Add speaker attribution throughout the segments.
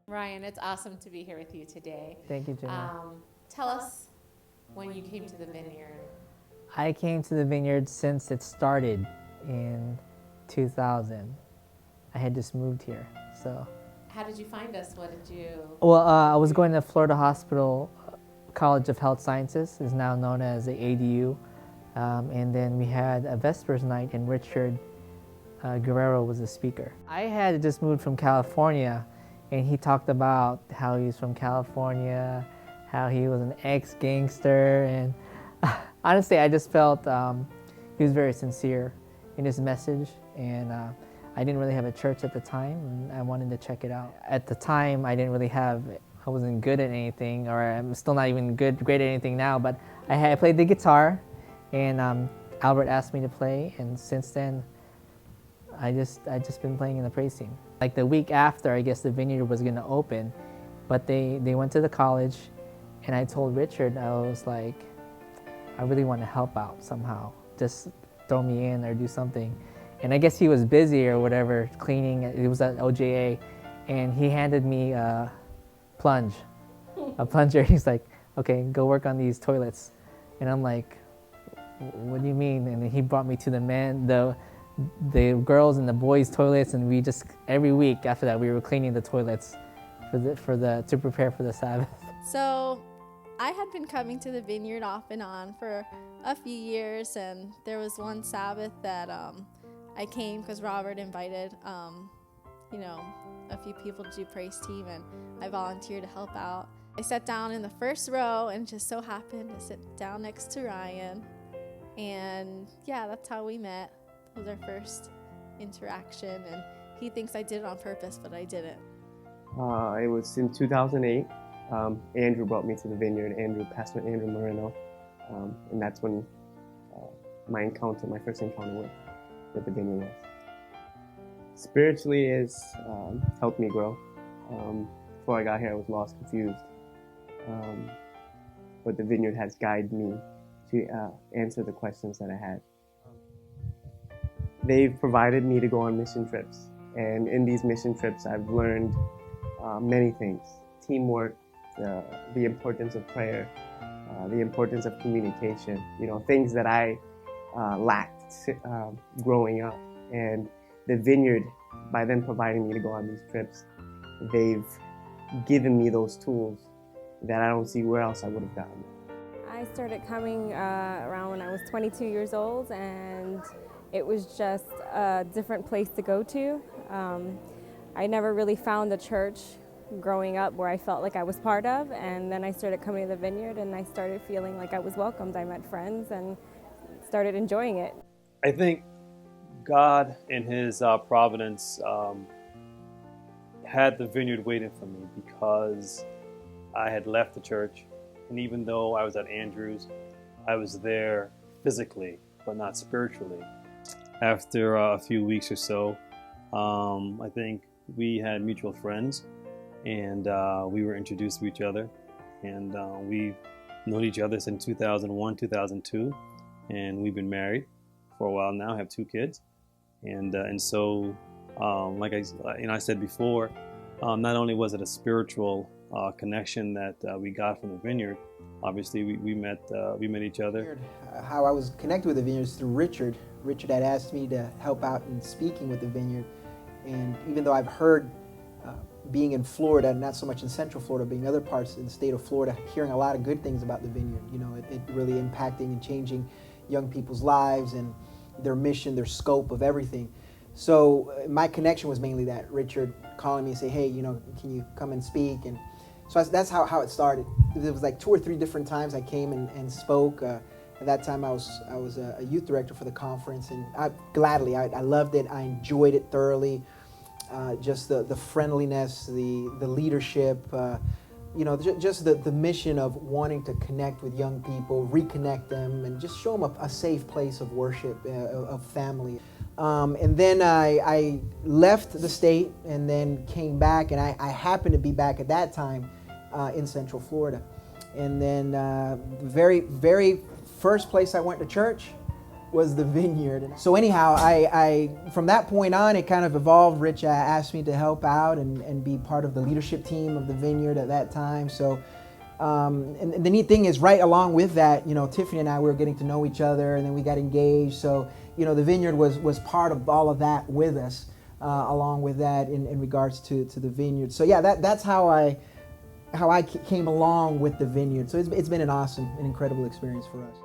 Speaker 1: Ryan, it's awesome to be here with you today.
Speaker 2: Thank you, Jenna.
Speaker 1: Tell us when you came to the Vineyard.
Speaker 2: I came to the Vineyard since it started in 2000. I had just moved here, so.
Speaker 1: How did you find us? What did you?
Speaker 2: Well, I was going to Florida Hospital College of Health Sciences, is now known as the ADU, and then we had a Vespers night, and Richard Guerrero was the speaker. I had just moved from California, and he talked about how he's from California, how he was an ex-gangster, and honestly, I just felt he was very sincere in his message, and I didn't really have a church at the time, and I wanted to check it out. At the time, I wasn't good at anything, or I'm still not even great at anything now, but I played the guitar, and Albert asked me to play, and since then, I just been playing in the praise team. Like the week after, I guess the Vineyard was gonna open, but they went to the college, and I told Richard, I was like, I really want to help out somehow. Just throw me in or do something. And I guess he was busy or whatever, cleaning. It was at OJA, and he handed me a plunger. He's like, okay, go work on these toilets. And I'm like, what do you mean? And he brought me to the girls and the boys' toilets, and we just, every week after that, we were cleaning the toilets to prepare for the Sabbath.
Speaker 3: So I had been coming to the Vineyard off and on for a few years, and there was one Sabbath that I came because Robert invited, a few people to do praise team, and I volunteered to help out. I sat down in the first row and just so happened to sit down next to Ryan, and yeah, that's how we met. It was our first interaction, and he thinks I did it on purpose, but I didn't.
Speaker 4: It was in 2008. Andrew brought me to the Vineyard, Pastor Andrew Moreno, and that's when my first encounter with the Vineyard was. Spiritually, it's helped me grow. Before I got here, I was lost, confused, but the Vineyard has guided me to answer the questions that I had. They've provided me to go on mission trips, and in these mission trips, I've learned many things: teamwork, the importance of prayer, the importance of communication, things that I lacked growing up. And the Vineyard, by them providing me to go on these trips, they've given me those tools that I don't see where else I would have gotten.
Speaker 5: I started coming around when I was 22 years old, and it was just a different place to go to. I never really found a church growing up where I felt like I was part of, and then I started coming to the Vineyard, and I started feeling like I was welcomed. I met friends and started enjoying it.
Speaker 6: I think God in His providence had the Vineyard waiting for me because I had left the church, and even though I was at Andrews, I was there physically but not spiritually. After a few weeks or so, I think we had mutual friends, and we were introduced to each other, and we've known each other since 2001, 2002, and we've been married for a while now, have 2 kids, and so like I said before, not only was it a spiritual connection that we got from the Vineyard. Obviously, we met each other.
Speaker 7: How I was connected with the Vineyard is through Richard. Richard had asked me to help out in speaking with the Vineyard, and even though I've heard, being in Florida, not so much in Central Florida, but in other parts in the state of Florida, hearing a lot of good things about the Vineyard. It really impacting and changing young people's lives and their mission, their scope of everything. So my connection was mainly that, Richard calling me and say, hey, can you come and speak? And so that's how it started. It was like 2 or 3 different times I came and spoke. At that time I was a youth director for the conference, and I loved it. I enjoyed it thoroughly. Just the friendliness, the leadership, just the mission of wanting to connect with young people, reconnect them, and just show them a safe place of worship, of family. And then I left the state and then came back, and I happened to be back at that time in Central Florida. And then the very, very first place I went to church was the Vineyard. So anyhow, I from that point on, it kind of evolved. Rich asked me to help out and be part of the leadership team of the Vineyard at that time. So, and the neat thing is, right along with that, Tiffany and I, we were getting to know each other, and then we got engaged. So, the Vineyard was part of all of that with us, along with that in regards to the Vineyard. So yeah, that's how I came along with the Vineyard. So it's been an awesome and incredible experience for us.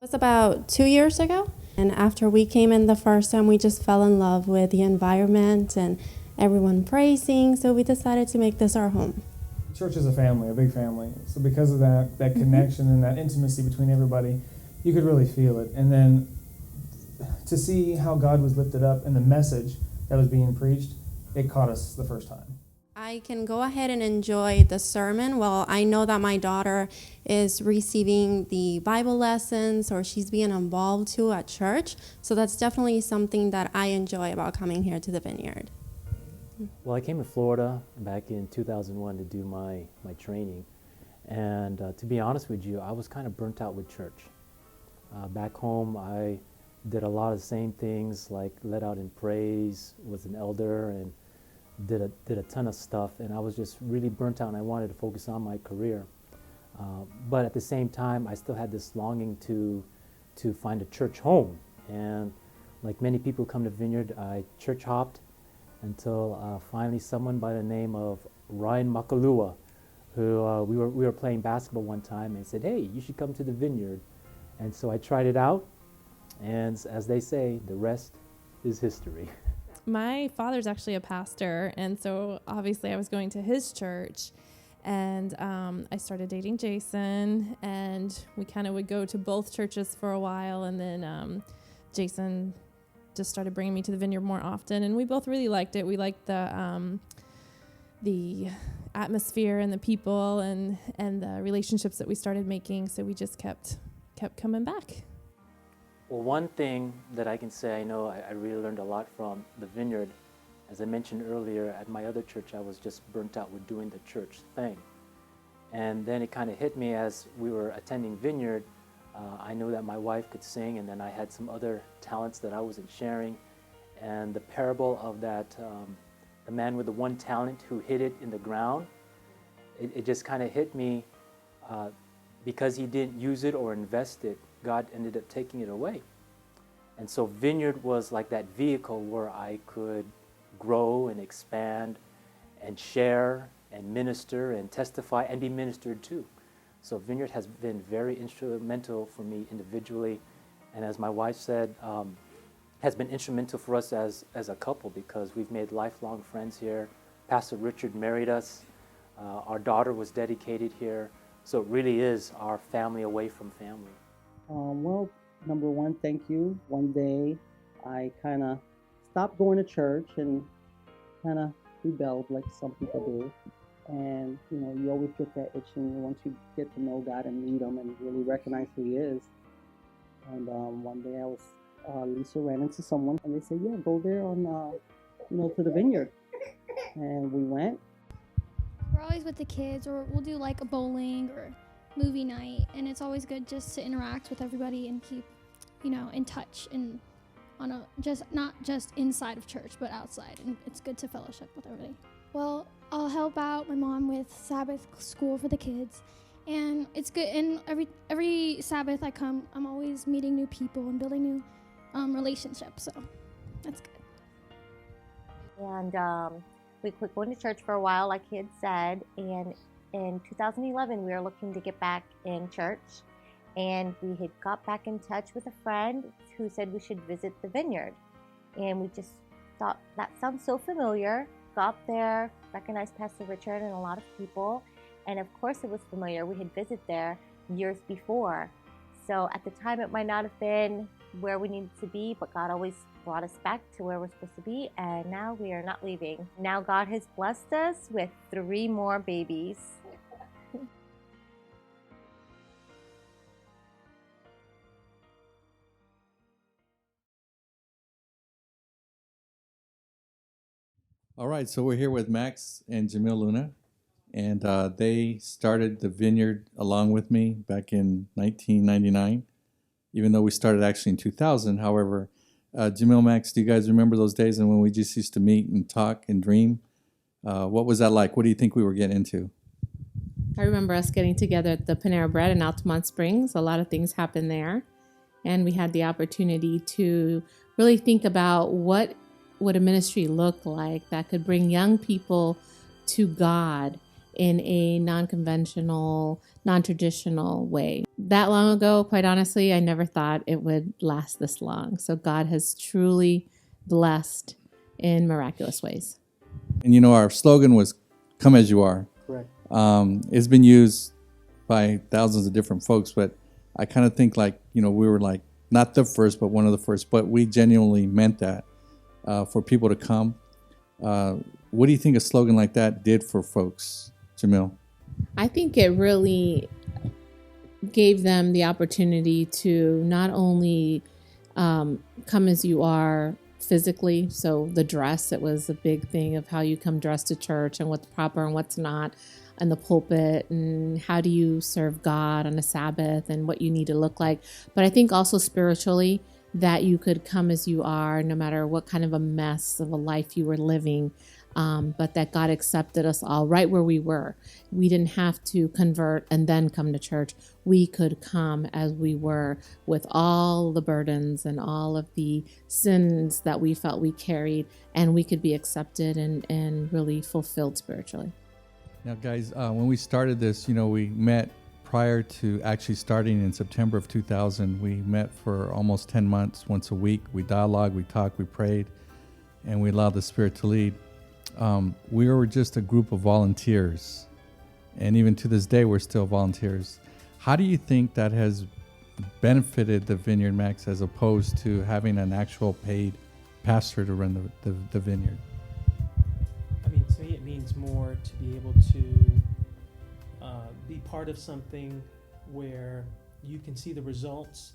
Speaker 8: It was about 2 years ago. And after we came in the first time, we just fell in love with the environment and everyone praising. So we decided to make this our home.
Speaker 9: Church is a family, a big family. So because of that connection and that intimacy between everybody, you could really feel it. And then to see how God was lifted up and the message that was being preached, it caught us the first time.
Speaker 8: I can go ahead and enjoy the sermon. Well, I know that my daughter is receiving the Bible lessons or she's being involved too at church. So that's definitely something that I enjoy about coming here to the Vineyard.
Speaker 10: Well, I came to Florida back in 2001 to do my training. And to be honest with you, I was kind of burnt out with church. Back home, I did a lot of the same things, like led out in praise, was an elder, and did a ton of stuff, and I was just really burnt out, and I wanted to focus on my career. But at the same time, I still had this longing to find a church home. And like many people who come to Vineyard, I church hopped until finally someone by the name of Ryan Macalua, who we were playing basketball one time, and said, "Hey, you should come to the Vineyard." And so I tried it out, and as they say, the rest is history.
Speaker 11: My father's actually a pastor, and so obviously I was going to his church, and I started dating Jason, and we kind of would go to both churches for a while, and then Jason just started bringing me to the Vineyard more often, and we both really liked it. We liked the atmosphere and the people and the relationships that we started making, so we just kept coming back.
Speaker 10: Well, one thing that I can say I know I really learned a lot from the Vineyard, as I mentioned earlier, at my other church I was just burnt out with doing the church thing. And then it kind of hit me as we were attending Vineyard. I knew that my wife could sing, and then I had some other talents that I wasn't sharing. And the parable of that, the man with the one talent who hid it in the ground, it just kind of hit me because he didn't use it or invest it. God ended up taking it away. And so Vineyard was like that vehicle where I could grow and expand and share and minister and testify and be ministered to. So Vineyard has been very instrumental for me individually, and as my wife said, has been instrumental for us as a couple, because we've made lifelong friends here. Pastor Richard married us. Our daughter was dedicated here. So it really is our family away from family.
Speaker 12: Well, number one, thank you. One day I kind of stopped going to church and kind of rebelled like some people do. And, you always get that itching once you get to know God and meet Him and really recognize who He is. And one day Lisa ran into someone and they said, yeah, go there on, to the Vineyard. And we went.
Speaker 13: We're always with the kids, or we'll do like a bowling or movie night, and it's always good just to interact with everybody and keep, in touch and not just inside of church, but outside, and it's good to fellowship with everybody. Well, I'll help out my mom with Sabbath school for the kids, and it's good. And every Sabbath I come, I'm always meeting new people and building new relationships, so that's good.
Speaker 14: And we quit going to church for a while, like he had said, and in 2011 we were looking to get back in church, and we had got back in touch with a friend who said we should visit the Vineyard, and we just thought that sounds so familiar. Got there, recognized Pastor Richard and a lot of people, and of course it was familiar. We had visited there years before, so at the time it might not have been where we needed to be, but God always brought us back to where we're supposed to be, and now we are not leaving. Now God has blessed us with 3 more babies.
Speaker 15: All right, so we're here with Max and Yamile Luna, and they started the Vineyard along with me back in 1999, even though we started actually in 2000. However, Yamile, Max, do you guys remember those days and when we just used to meet and talk and dream? What was that like? What do you think we were getting into?
Speaker 1: I remember us getting together at the Panera Bread in Altamont Springs. A lot of things happened there. And we had the opportunity to really think about what would a ministry look like that could bring young people to God in a non-conventional, non-traditional way. That long ago, quite honestly, I never thought it would last this long. So God has truly blessed in miraculous ways.
Speaker 15: And you know, our slogan was, "Come as you are."
Speaker 7: Correct.
Speaker 15: It's been used by thousands of different folks, but I kind of think like, you know, we were like, not the first, but one of the first, but we genuinely meant that for people to come. What do you think a slogan like that did for folks, Yamile?
Speaker 1: I think it really gave them the opportunity to not only come as you are physically, so the dress, it was a big thing of how you come dressed to church and what's proper and what's not, and the pulpit, and how do you serve God on a Sabbath and what you need to look like. But I think also spiritually, that you could come as you are, no matter what kind of a mess of a life you were living, but that God accepted us all right where we were. We didn't have to convert and then come to church. We could come as we were with all the burdens and all of the sins that we felt we carried, and we could be accepted and really fulfilled spiritually.
Speaker 15: Now, guys, when we started this, you know, we met prior to actually starting in September of 2000. We met for almost 10 months, once a week. We dialogued, we talked, we prayed, and we allowed the Spirit to lead. We were just a group of volunteers, and even to this day, we're still volunteers. How do you think that has benefited the Vineyard, Max, as opposed to having an actual paid pastor to run the Vineyard?
Speaker 16: I mean, to me, it means more to be able to be part of something where you can see the results,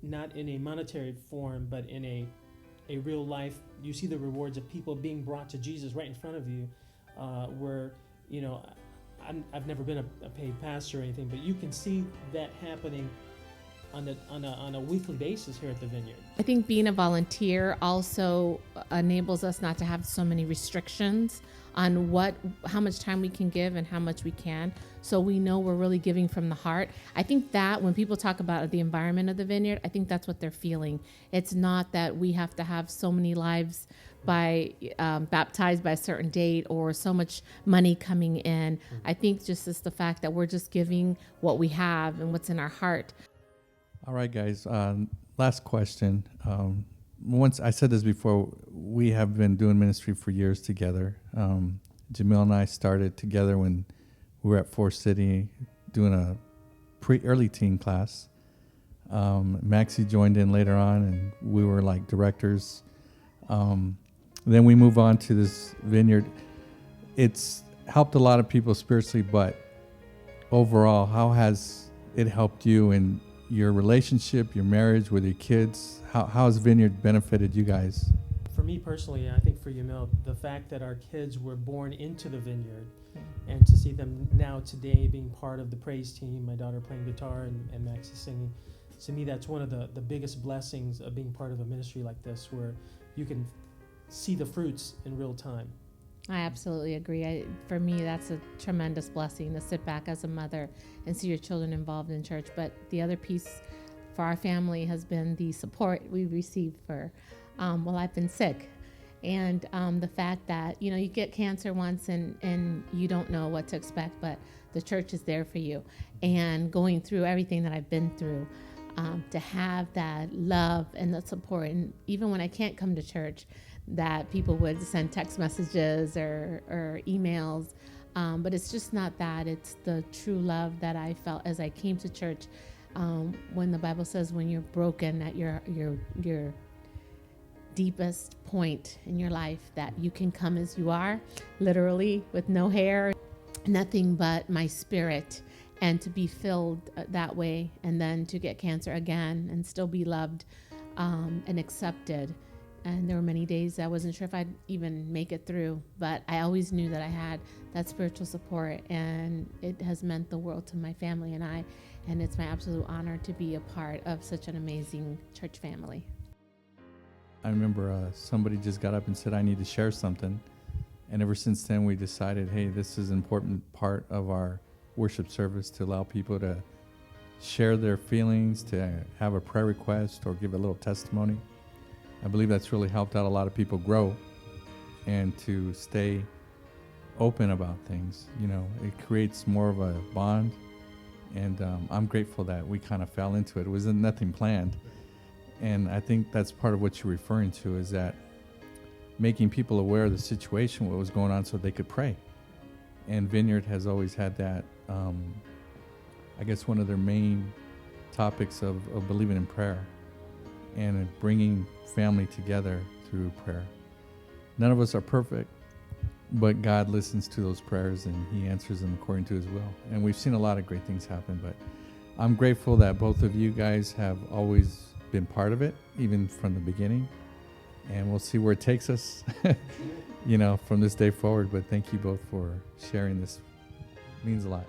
Speaker 16: not in a monetary form, but in a real life. You see the rewards of people being brought to Jesus right in front of you, where, you know, I've never been a paid pastor or anything, but you can see that happening on a weekly basis here at the Vineyard.
Speaker 1: I think being a volunteer also enables us not to have so many restrictions on how much time we can give and how much we can. So we know we're really giving from the heart. I think that when people talk about the environment of the Vineyard, I think that's what they're feeling. It's not that we have to have so many lives baptized by a certain date or so much money coming in. I think just it's the fact that we're just giving what we have and what's in our heart.
Speaker 15: All right, guys. Last question. Once I said this before, we have been doing ministry for years together. Yamile and I started together when we were at Forest City doing a early teen class. Maxi joined in later on, and we were like directors. Then we move on to this Vineyard. It's helped a lot of people spiritually, but overall, how has it helped you in your relationship, your marriage, with your kids? How has Vineyard benefited you guys?
Speaker 16: For me personally, I think for Yamile, the fact that our kids were born into the Vineyard, and to see them now today being part of the praise team, my daughter playing guitar and Maxi singing, to me that's one of the biggest blessings of being part of a ministry like this, where you can see the fruits in real time.
Speaker 1: I absolutely agree. For me, that's a tremendous blessing to sit back as a mother and see your children involved in church. But the other piece for our family has been the support we received for, while I've been sick. And the fact that, you know, you get cancer once and you don't know what to expect, but the church is there for you. And going through everything that I've been through, to have that love and the support, and even when I can't come to church, that people would send text messages or emails, but it's just not that. It's the true love that I felt as I came to church. When the Bible says when you're broken at your deepest point in your life, that you can come as you are, literally with no hair, nothing but my spirit, and to be filled that way, and then to get cancer again and still be loved and accepted. And there were many days I wasn't sure if I'd even make it through, but I always knew that I had that spiritual support, and it has meant the world to my family and I, and it's my absolute honor to be a part of such an amazing church family.
Speaker 15: I remember somebody just got up and said, I need to share something. And ever since then, we decided, hey, this is an important part of our worship service to allow people to share their feelings, to have a prayer request or give a little testimony. I believe that's really helped out a lot of people grow and to stay open about things. You know, it creates more of a bond, and I'm grateful that we kind of fell into it. It wasn't nothing planned. And I think that's part of what you're referring to, is that making people aware of the situation, what was going on, so they could pray. And Vineyard has always had that, I guess one of their main topics of believing in prayer and bringing family together through prayer. None of us are perfect, but God listens to those prayers and he answers them according to his will. And we've seen a lot of great things happen, but I'm grateful that both of you guys have always been part of it, even from the beginning. And we'll see where it takes us, you know, from this day forward. But thank you both for sharing this. It means a lot.